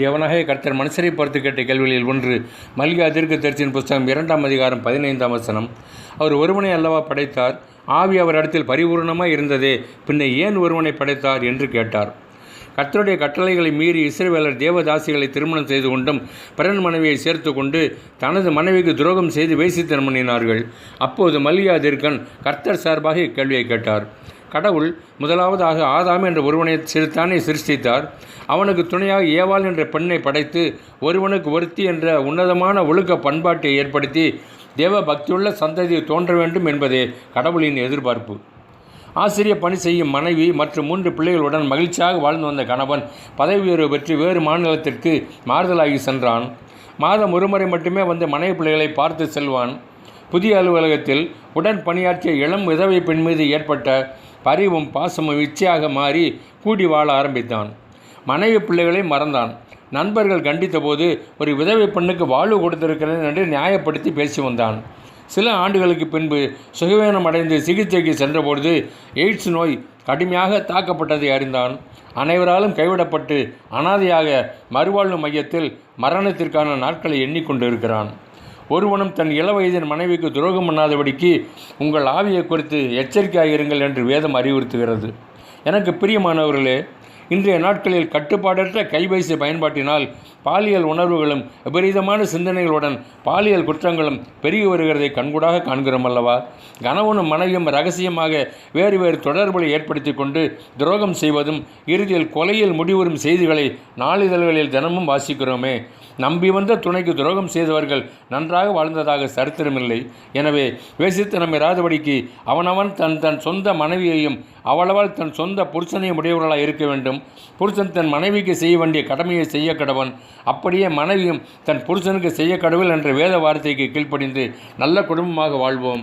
தேவனாகிய கர்த்தர் மனுஷரை பார்த்து கேட்ட கேள்விகளில் ஒன்று மல்கியா தீர்க்கதரிசியின் புஸ்தகம் 2 அதிகாரம் 15 வசனம். அவர் ஒருவனை அல்லவா படைத்தார், ஆவி அவர் இடத்தில் பரிபூர்ணமாக இருந்ததே, பின்ன ஏன் ஒருவனை படைத்தார் என்று கேட்டார். கர்த்தருடைய கட்டளைகளை மீறி இஸ்ரவேலர் தேவதாசிகளை திருமணம் செய்து கொண்டும் பிறன் மனைவியை சேர்த்து கொண்டு தனது மனைவிக்கு துரோகம் செய்து வேசித்தனம் பண்ணினார்கள். அப்போது மல்கியா தீர்க்கன் கர்த்தர் சார்பாக இக்கேள்வியை கேட்டார். கடவுள் முதலாவதாக ஆதாம் என்ற ஒருவனை தானே சிருஷ்டித்தார். அவனுக்கு துணையாக ஏவாள் என்ற பெண்ணை படைத்து ஒருவனுக்கு ஒருத்தி என்ற உன்னதமான ஒழுக்க பண்பாட்டை ஏற்படுத்தி தேவ பக்தியுள்ள சந்ததி தோன்ற வேண்டும் என்பதே கடவுளின் எதிர்பார்ப்பு. ஆசிரிய பணி செய்யும் மனைவி மற்றும் 3 பிள்ளைகளுடன் மகிழ்ச்சியாக வாழ்ந்து வந்த கணவன் பதவி உயர்வு பெற்று வேறு மாநிலத்திற்கு மாறுதலாகி சென்றான். மாதம் ஒருமுறை மட்டுமே வந்து மனைவி பிள்ளைகளை பார்த்து செல்வான். புதிய அலுவலகத்தில் உடன் பணியாற்றிய இளம் விதவை பெண் மீது ஏற்பட்ட பரிவும் பாசமும் இச்சையாக மாறி கூடி வாழ ஆரம்பித்தான். மனைவி பிள்ளைகளை மறந்தான். நண்பர்கள் கண்டித்த போது ஒரு விதவை பெண்ணுக்கு வாழ்வு கொடுத்திருக்கிறேன் என்று நியாயப்படுத்தி பேசி வந்தான். சில ஆண்டுகளுக்கு பின்பு சுகவீனம் அடைந்து சிகிச்சைக்கு சென்றபொழுது எய்ட்ஸ் நோய் கடுமையாக தாக்கப்பட்டதை அறிந்தான். அனைவராலும் கைவிடப்பட்டு அனாதையாக மறுவாழ்வு மையத்தில் மரணத்திற்கான நாட்களை எண்ணிக்கொண்டிருக்கிறான். ஒருவனும் தன் இளவயதின் மனைவிக்கு துரோகம் பண்ணாதபடிக்கு உங்கள் ஆவியை குறித்து எச்சரிக்கையாக இருங்கள் என்று வேதம் அறிவுறுத்துகிறது. எனக்கு பிரியமானவர்களே, இன்றைய நாட்களில் கட்டுப்பாடற்ற கைபேசி பயன்பாட்டினால் பாலியல் உணர்வுகளும் விபரீதமான சிந்தனைகளுடன் பாலியல் குற்றங்களும் பெருகி வருகிறதை கண்கூடாக காண்கிறோம் அல்லவா? கணவனும் மனைவியும் ரகசியமாக வேறு வேறு தொடர்புகளை ஏற்படுத்தி கொண்டு துரோகம் செய்வதும் இறுதியில் கொலையில் முடிவுறும் செய்திகளை நாளிதழ்களில் தினமும் வாசிக்கிறோமே. நம்பி வந்த துணைக்கு துரோகம் செய்தவர்கள் நன்றாக வாழ்ந்ததாக சரித்திரமில்லை. எனவே வேசித்தனம் இராதபடிக்கு அவனவன் தன் சொந்த மனைவியையும் அவளவள் தன் சொந்த புருஷனையும் உடையவர்களாக இருக்க வேண்டும். புருஷன் தன் மனைவிக்கு செய்ய வேண்டிய கடமையை செய்ய கடவன். அப்படியே மனைவியும் தன் புருஷனுக்கு செய்ய கடவுள் என்ற வேத வார்த்தைக்கு கீழ்ப்படிந்து நல்ல குடும்பமாக வாழ்வோம்.